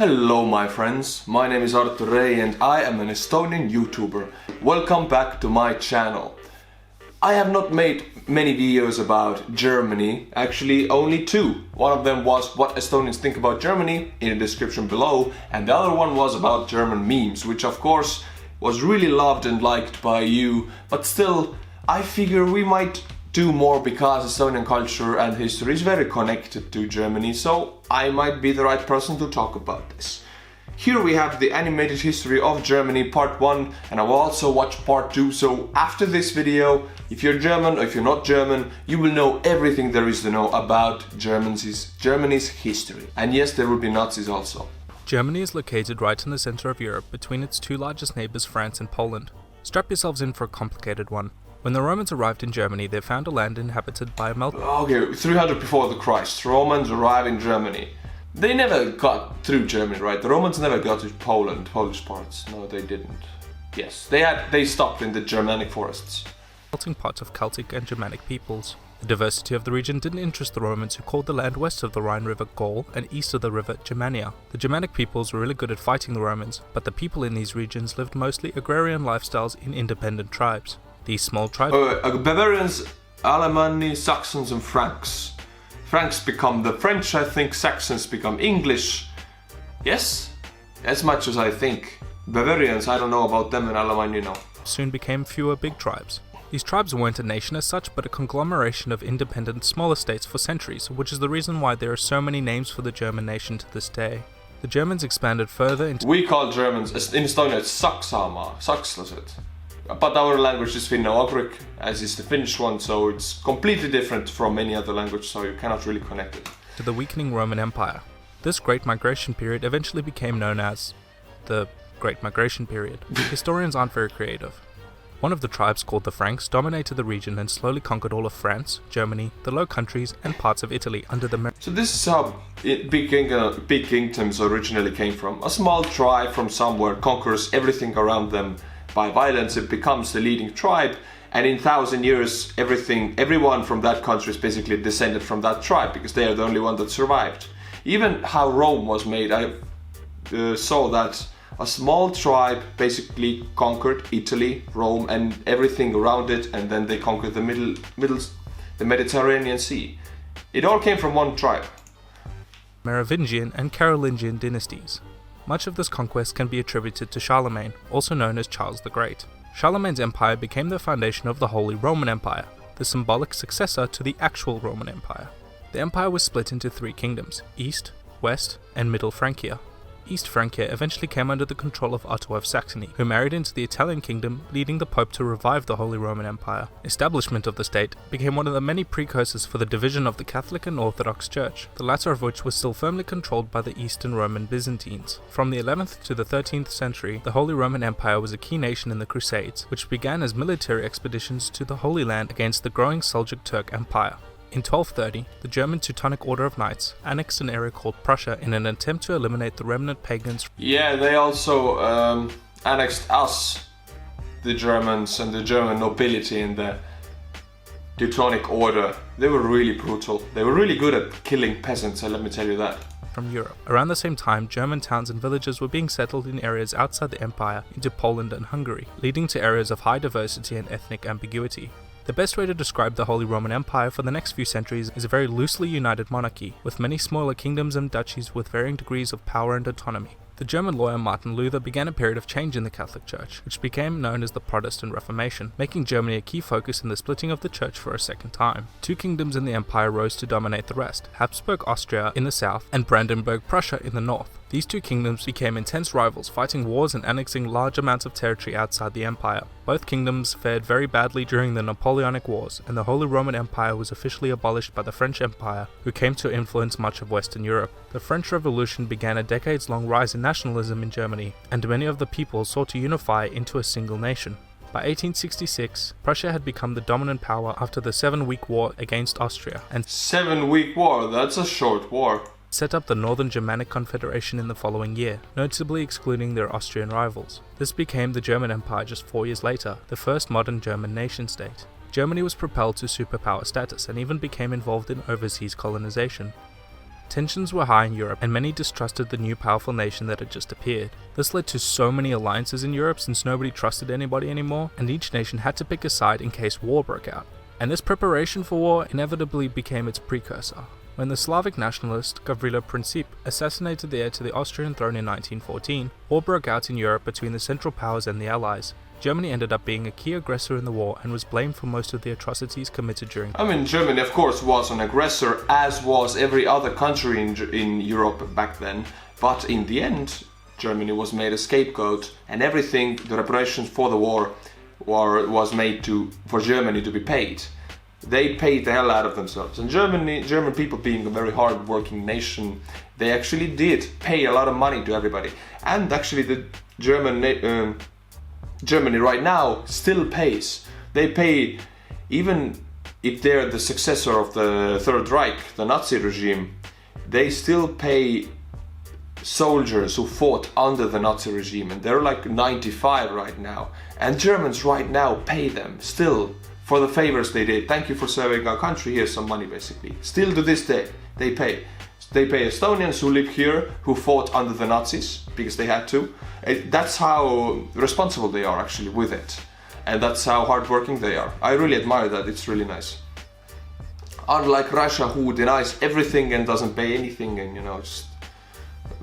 Hello my friends, my name is Artur and I am an Estonian YouTuber. Welcome back to my channel. I have not made many videos about Germany, actually only two. One of them was what Estonians think about Germany in the description below, and the other one was about German memes, which of course was really loved and liked by you, but still I figure we might do more because Estonian culture and history is very connected to Germany, so I might be the right person to talk about this. Here we have the animated history of Germany part 1, and I will also watch part 2, so after this video, if you're German or if you're not German, you will know everything there is to know about Germany's history. And yes, there will be Nazis also. Germany is located right in the center of Europe between its two largest neighbors, France and Poland. Strap yourselves in for a complicated one. When the Romans arrived in Germany, they found a land inhabited by a Okay, 300 before the Christ, Romans arrive in Germany. They never got through Germany, right? The Romans never got to Poland, Polish parts. No, they didn't. Yes, they stopped in the Germanic forests. melting pot of Celtic and Germanic peoples. The diversity of the region didn't interest the Romans, who called the land west of the Rhine River Gaul and east of the river Germania. The Germanic peoples were really good at fighting the Romans, but the people in these regions lived mostly agrarian lifestyles in independent tribes. These small tribes... Bavarians, Alemanni, Saxons and Franks. Franks become the French, I think. Saxons become English. Yes? As much as I think. Bavarians, I don't know about them, and Alemanni, no. soon became fewer big tribes. These tribes weren't a nation as such, but a conglomeration of independent smaller states for centuries, which is the reason why there are so many names for the German nation to this day. The Germans expanded further into... We call Germans, in Estonia it's Saksamaa, sakslased. But our language is Finno-Ugric, as is the Finnish one, so it's completely different from any other language, so you cannot really connect it. To the weakening Roman Empire. This Great Migration period eventually became known as the Great Migration period. Historians aren't very creative. One of the tribes, called the Franks, dominated the region and slowly conquered all of France, Germany, the Low Countries, and parts of Italy under the... So this is how big kingdoms originally came from. A small tribe from somewhere conquers everything around them. By violence, it becomes the leading tribe, and in 1,000 years, everyone from that country is basically descended from that tribe, because they are the only one that survived. Even how Rome was made, I saw that a small tribe basically conquered Italy, Rome, and everything around it, and then they conquered the Mediterranean Sea. It all came from one tribe. Merovingian and Carolingian dynasties. Much of this conquest can be attributed to Charlemagne, also known as Charles the Great. Charlemagne's empire became the foundation of the Holy Roman Empire, the symbolic successor to the actual Roman Empire. The empire was split into three kingdoms: East, West, and Middle Francia. East Francia eventually came under the control of Otto of Saxony, who married into the Italian kingdom, leading the Pope to revive the Holy Roman Empire. Establishment of the state became one of the many precursors for the division of the Catholic and Orthodox Church, the latter of which was still firmly controlled by the Eastern Roman Byzantines. From the 11th to the 13th century, the Holy Roman Empire was a key nation in the Crusades, which began as military expeditions to the Holy Land against the growing Seljuk Turk Empire. In 1230, the German Teutonic Order of Knights annexed an area called Prussia in an attempt to eliminate the remnant pagans. Yeah, they also annexed us, the Germans, and the German nobility in the Teutonic Order. They were really brutal. They were really good at killing peasants, let me tell you that. From Europe. Around the same time, German towns and villages were being settled in areas outside the empire into Poland and Hungary, leading to areas of high diversity and ethnic ambiguity. The best way to describe the Holy Roman Empire for the next few centuries is a very loosely united monarchy, with many smaller kingdoms and duchies with varying degrees of power and autonomy. The German lawyer Martin Luther began a period of change in the Catholic Church, which became known as the Protestant Reformation, making Germany a key focus in the splitting of the Church for a second time. Two kingdoms in the empire rose to dominate the rest: Habsburg Austria in the south and Brandenburg Prussia in the north. These two kingdoms became intense rivals, fighting wars and annexing large amounts of territory outside the empire. Both kingdoms fared very badly during the Napoleonic Wars, and the Holy Roman Empire was officially abolished by the French Empire, who came to influence much of Western Europe. The French Revolution began a decades-long rise in nationalism in Germany, and many of the people sought to unify into a single nation. By 1866, Prussia had become the dominant power after the 7-week war against Austria, and 7-week war, that's a short war. Set up the Northern Germanic Confederation in the following year, notably excluding their Austrian rivals. This became the German Empire just 4 years later, the first modern German nation-state. Germany was propelled to superpower status and even became involved in overseas colonization. Tensions were high in Europe, and many distrusted the new powerful nation that had just appeared. This led to so many alliances in Europe since nobody trusted anybody anymore, and each nation had to pick a side in case war broke out. And this preparation for war inevitably became its precursor. When the Slavic nationalist Gavrilo Princip assassinated the heir to the Austrian throne in 1914, war broke out in Europe between the Central Powers and the Allies. Germany ended up being a key aggressor in the war and was blamed for most of the atrocities committed during. Germany of course was an aggressor, as was every other country in Europe back then, but in the end Germany was made a scapegoat, and everything, the reparations for the war was made for Germany to be paid. They paid the hell out of themselves, and German people, being a very hard-working nation, they actually did pay a lot of money to everybody. And actually the Germany right now still pays. They pay, even if they're the successor of the Third Reich, the Nazi regime, they still pay soldiers who fought under the Nazi regime, and they're like 95 right now. And Germans right now pay them still for the favors they did. Thank you for serving our country, here's some money basically. Still to this day, they pay. They pay Estonians who live here, who fought under the Nazis, because they had to. That's how responsible they are actually with it. And that's how hardworking they are. I really admire that, it's really nice. Unlike Russia, who denies everything and doesn't pay anything, and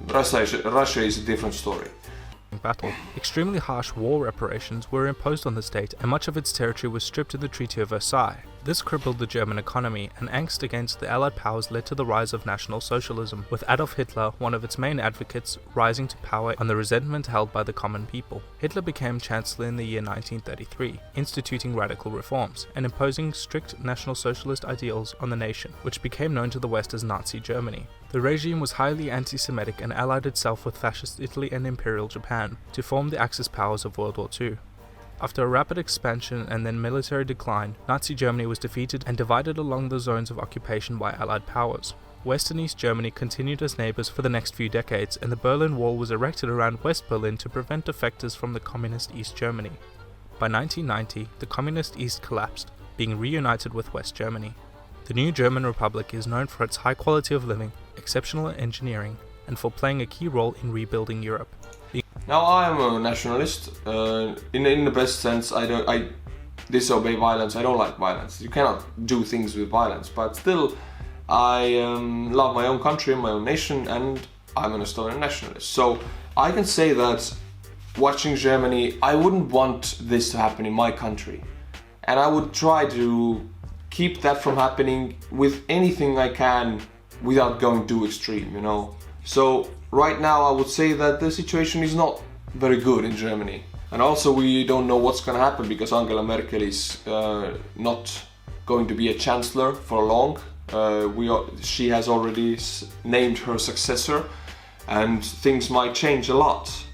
Russia is a different story. Battle. Extremely harsh war reparations were imposed on the state, and much of its territory was stripped in the Treaty of Versailles. This crippled the German economy, and angst against the Allied powers led to the rise of National Socialism, with Adolf Hitler, one of its main advocates, rising to power on the resentment held by the common people. Hitler became Chancellor in the year 1933, instituting radical reforms, and imposing strict National Socialist ideals on the nation, which became known to the West as Nazi Germany. The regime was highly anti-Semitic and allied itself with Fascist Italy and Imperial Japan to form the Axis powers of World War II. After a rapid expansion and then military decline, Nazi Germany was defeated and divided along the zones of occupation by Allied powers. West and East Germany continued as neighbors for the next few decades, and the Berlin Wall was erected around West Berlin to prevent defectors from the communist East Germany. By 1990, the communist East collapsed, being reunited with West Germany. The new German Republic is known for its high quality of living, exceptional engineering, and for playing a key role in rebuilding Europe. Now I am a nationalist, in the best sense. I disobey violence, I don't like violence. You cannot do things with violence, but still I love my own country, my own nation, and I'm an Estonian nationalist. So I can say that watching Germany, I wouldn't want this to happen in my country. And I would try to keep that from happening with anything I can without going too extreme, So right now I would say that the situation is not very good in Germany. And also we don't know what's going to happen, because Angela Merkel is not going to be a chancellor for long. She has already named her successor, and things might change a lot.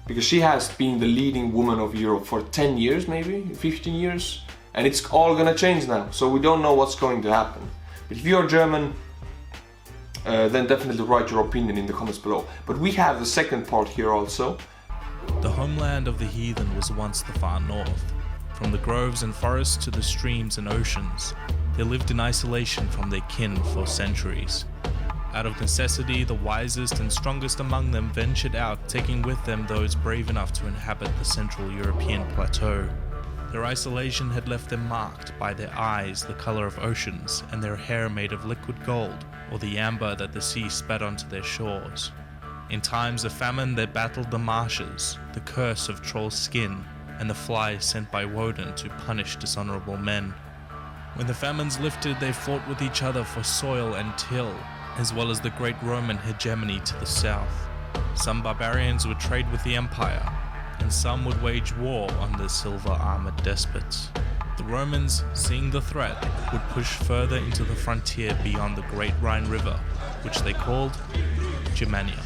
Because she has been the leading woman of Europe for 10 years, maybe 15 years. And it's all going to change now. So we don't know what's going to happen. But if you're German, then definitely write your opinion in the comments below. But we have the second part here also. The homeland of the heathen was once the far north. From the groves and forests to the streams and oceans, they lived in isolation from their kin for centuries. Out of necessity, the wisest and strongest among them ventured out, taking with them those brave enough to inhabit the Central European plateau. Their isolation had left them marked by their eyes the color of oceans, and their hair made of liquid gold, or the amber that the sea spat onto their shores. In times of famine they battled the marshes, the curse of troll's skin, and the fly sent by Woden to punish dishonorable men. When the famines lifted, they fought with each other for soil and till, as well as the great Roman hegemony to the south. Some barbarians would trade with the empire, and some would wage war on the silver-armored despots. The Romans, seeing the threat, would push further into the frontier beyond the great Rhine River, which they called Germania.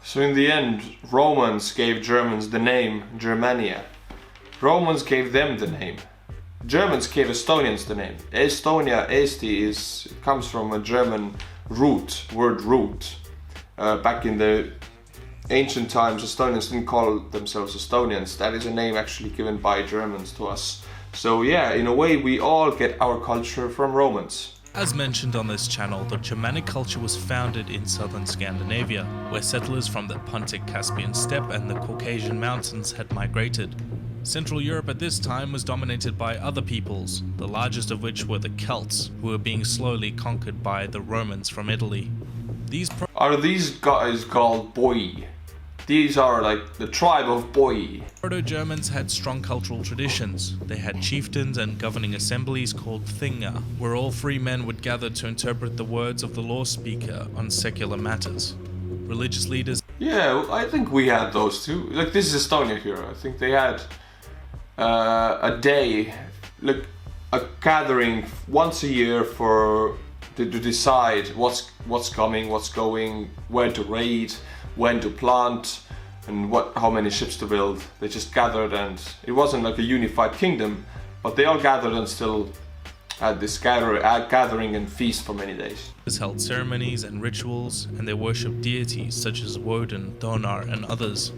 So in the end, Romans gave Germans the name Germania. Romans gave them the name. Germans gave Estonians the name. Estonia, Eesti, comes from a German word root. Back in the ancient times, Estonians didn't call themselves Estonians. That is a name actually given by Germans to us. So yeah, in a way we all get our culture from Romans. As mentioned on this channel, the Germanic culture was founded in southern Scandinavia, where settlers from the Pontic-Caspian steppe and the Caucasian mountains had migrated. Central Europe at this time was dominated by other peoples, the largest of which were the Celts, who were being slowly conquered by the Romans from Italy. Are these guys called Boii? These are like the tribe of Boii. Proto-Germans had strong cultural traditions. They had chieftains and governing assemblies called Thingr, where all free men would gather to interpret the words of the law speaker on secular matters. Religious leaders... Yeah, I think we had those too. Like, this is Estonia here. I think they had a day, like a gathering once a year to decide what's coming, what's going, where to raid, when to plant, and how many ships to build. They just gathered, and it wasn't like a unified kingdom, but they all gathered and still had this gathering and feast for many days. Held ceremonies and rituals, and they worshipped deities such as Woden, Donar, and others.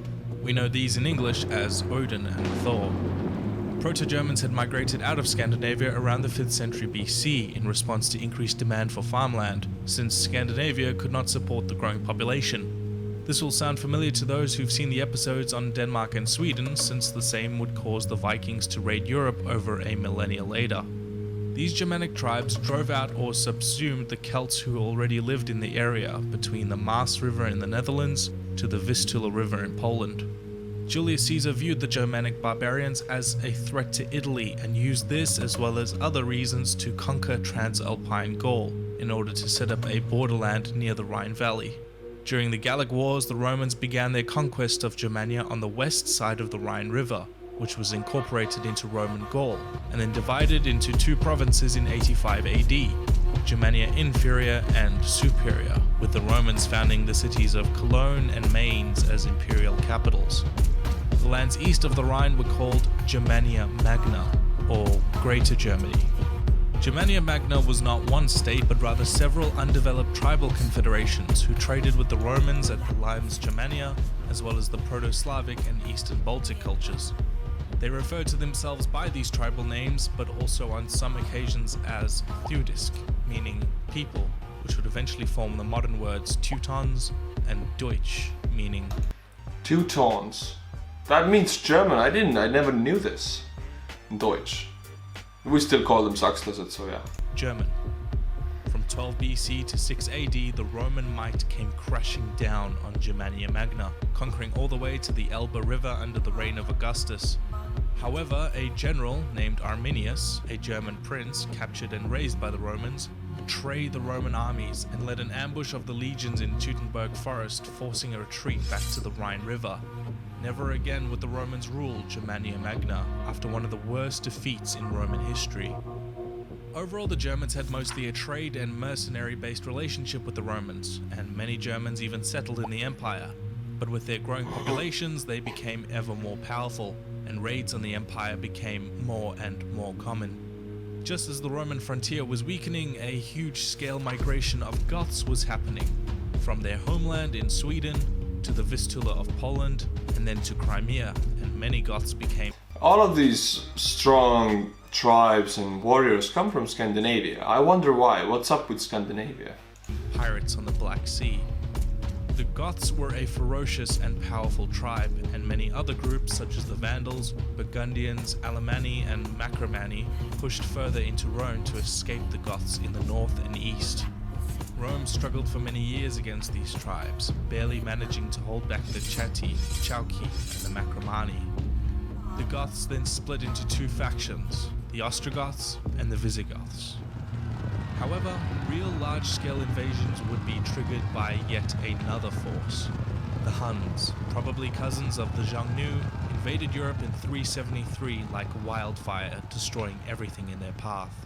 We know these in English as Odin and Thor. Proto-Germans had migrated out of Scandinavia around the 5th century BC in response to increased demand for farmland, since Scandinavia could not support the growing population. This will sound familiar to those who've seen the episodes on Denmark and Sweden, since the same would cause the Vikings to raid Europe over a millennia later. These Germanic tribes drove out or subsumed the Celts who already lived in the area between the Maas River in the Netherlands to the Vistula River in Poland. Julius Caesar viewed the Germanic barbarians as a threat to Italy and used this as well as other reasons to conquer Transalpine Gaul in order to set up a borderland near the Rhine Valley. During the Gallic Wars, the Romans began their conquest of Germania on the west side of the Rhine River, which was incorporated into Roman Gaul, and then divided into two provinces in 85 AD, Germania Inferior and Superior, with the Romans founding the cities of Cologne and Mainz as imperial capitals. The lands east of the Rhine were called Germania Magna, or Greater Germany. Germania Magna was not one state, but rather several undeveloped tribal confederations who traded with the Romans at the Limes Germania, as well as the Proto-Slavic and Eastern Baltic cultures. They referred to themselves by these tribal names, but also on some occasions as Theudisk, meaning people, which would eventually form the modern words Teutons and Deutsch, meaning Teutons. That means German. I never knew this. Deutsch. We still call them Sachsländer, so yeah. German. From 12 BC to 6 AD, the Roman might came crashing down on Germania Magna, conquering all the way to the Elbe River under the reign of Augustus. However, a general named Arminius, a German prince captured and raised by the Romans, betrayed the Roman armies and led an ambush of the legions in Teutoburg Forest, forcing a retreat back to the Rhine River. Never again would the Romans rule Germania Magna, after one of the worst defeats in Roman history. Overall, the Germans had mostly a trade and mercenary-based relationship with the Romans, and many Germans even settled in the empire. But with their growing populations, they became ever more powerful, and raids on the empire became more and more common. Just as the Roman frontier was weakening, a huge-scale migration of Goths was happening, from their homeland in Sweden to the Vistula of Poland, and then to Crimea, and many Goths became... All of these strong tribes and warriors come from Scandinavia. I wonder why. What's up with Scandinavia? Pirates on the Black Sea. The Goths were a ferocious and powerful tribe, and many other groups such as the Vandals, Burgundians, Alemanni, and Marcomanni pushed further into Rome to escape the Goths in the north and east. Rome struggled for many years against these tribes, barely managing to hold back the Chatti, Chauci, and the Marcomanni. The Goths then split into two factions, the Ostrogoths and the Visigoths. However, real large-scale invasions would be triggered by yet another force. The Huns, probably cousins of the Xiongnu, invaded Europe in 373 like wildfire, destroying everything in their path.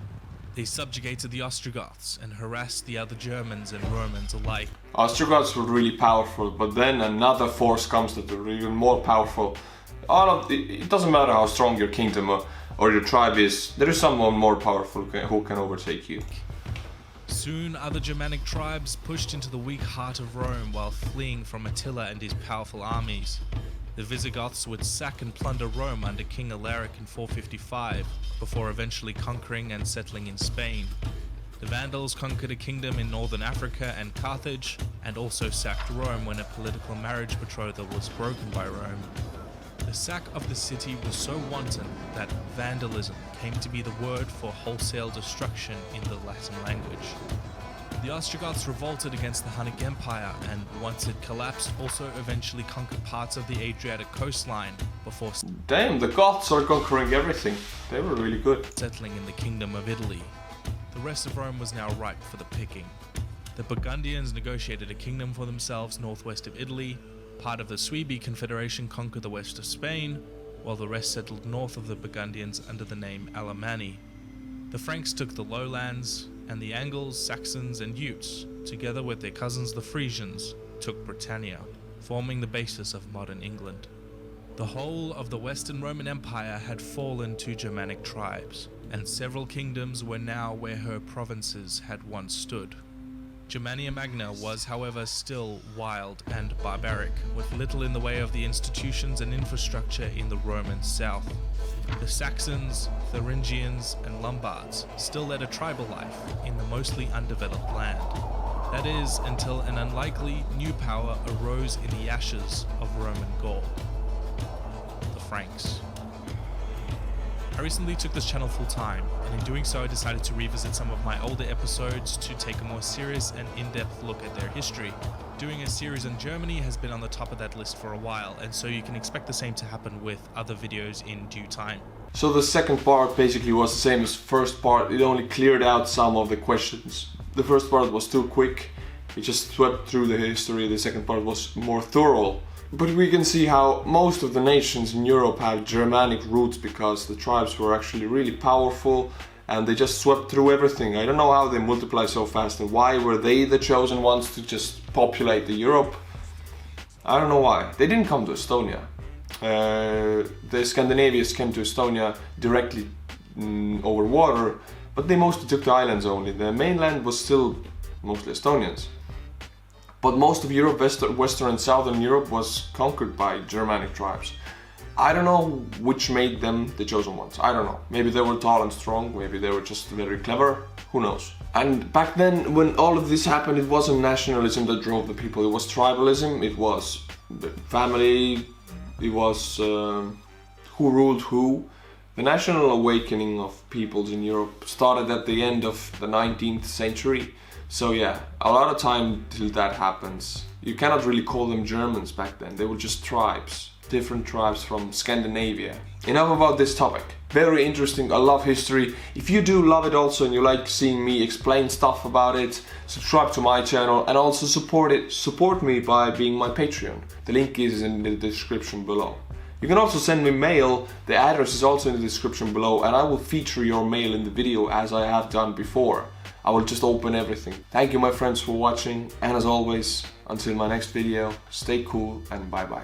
They subjugated the Ostrogoths and harassed the other Germans and Romans alike. Ostrogoths were really powerful, but then another force comes that are even more powerful. It doesn't matter how strong your kingdom or your tribe is, there is someone more powerful who can overtake you. Soon, other Germanic tribes pushed into the weak heart of Rome while fleeing from Attila and his powerful armies. The Visigoths would sack and plunder Rome under King Alaric in 455, before eventually conquering and settling in Spain. The Vandals conquered a kingdom in northern Africa and Carthage, and also sacked Rome when a political marriage betrothal was broken by Rome. The sack of the city was so wanton that vandalism came to be the word for wholesale destruction in the Latin language. The Ostrogoths revolted against the Hunnic Empire, and once it collapsed, also eventually conquered parts of the Adriatic coastline before Damn, the Goths are conquering everything. They were really good. settling in the Kingdom of Italy. The rest of Rome was now ripe for the picking. The Burgundians negotiated a kingdom for themselves northwest of Italy. Part of the Suebi Confederation conquered the west of Spain, while the rest settled north of the Burgundians under the name Alemanni. The Franks took the lowlands, and the Angles, Saxons and Utes, together with their cousins the Frisians, took Britannia, forming the basis of modern England. The whole of the Western Roman Empire had fallen to Germanic tribes, and several kingdoms were now where her provinces had once stood. Germania Magna was, however, still wild and barbaric, with little in the way of the institutions and infrastructure in the Roman south. The Saxons, Thuringians, and Lombards still led a tribal life in the mostly undeveloped land. That is, until an unlikely new power arose in the ashes of Roman Gaul: the Franks. I recently took this channel full time, and in doing so I decided to revisit some of my older episodes to take a more serious and in-depth look at their history. Doing a series on Germany has been on the top of that list for a while, and so you can expect the same to happen with other videos in due time. So the second part basically was the same as the first part. It only cleared out some of the questions. The first part was too quick. It just swept through the history. The second part was more thorough. But we can see how most of the nations in Europe have Germanic roots because the tribes were actually really powerful and they just swept through everything. I don't know how they multiply so fast and why were they the chosen ones to just populate the Europe. I don't know why. They didn't come to Estonia. The Scandinavians came to Estonia directly over water, but they mostly took the islands only. The mainland was still mostly Estonians. But most of Europe, Western and Southern Europe, was conquered by Germanic tribes. I don't know which made them the chosen ones. I don't know. Maybe they were tall and strong, maybe they were just very clever, who knows. And back then, when all of this happened, it wasn't nationalism that drove the people, it was tribalism, it was the family, it was who ruled who. The national awakening of peoples in Europe started at the end of the 19th century. So yeah, a lot of time till that happens. You cannot really call them Germans back then, they were just tribes. Different tribes from Scandinavia. Enough about this topic. Very interesting, I love history. If you do love it also and you like seeing me explain stuff about it, subscribe to my channel and also support me by being my Patreon. The link is in the description below. You can also send me mail, the address is also in the description below and I will feature your mail in the video as I have done before. I will just open everything. Thank you my friends for watching, and as always, until my next video, stay cool and bye bye.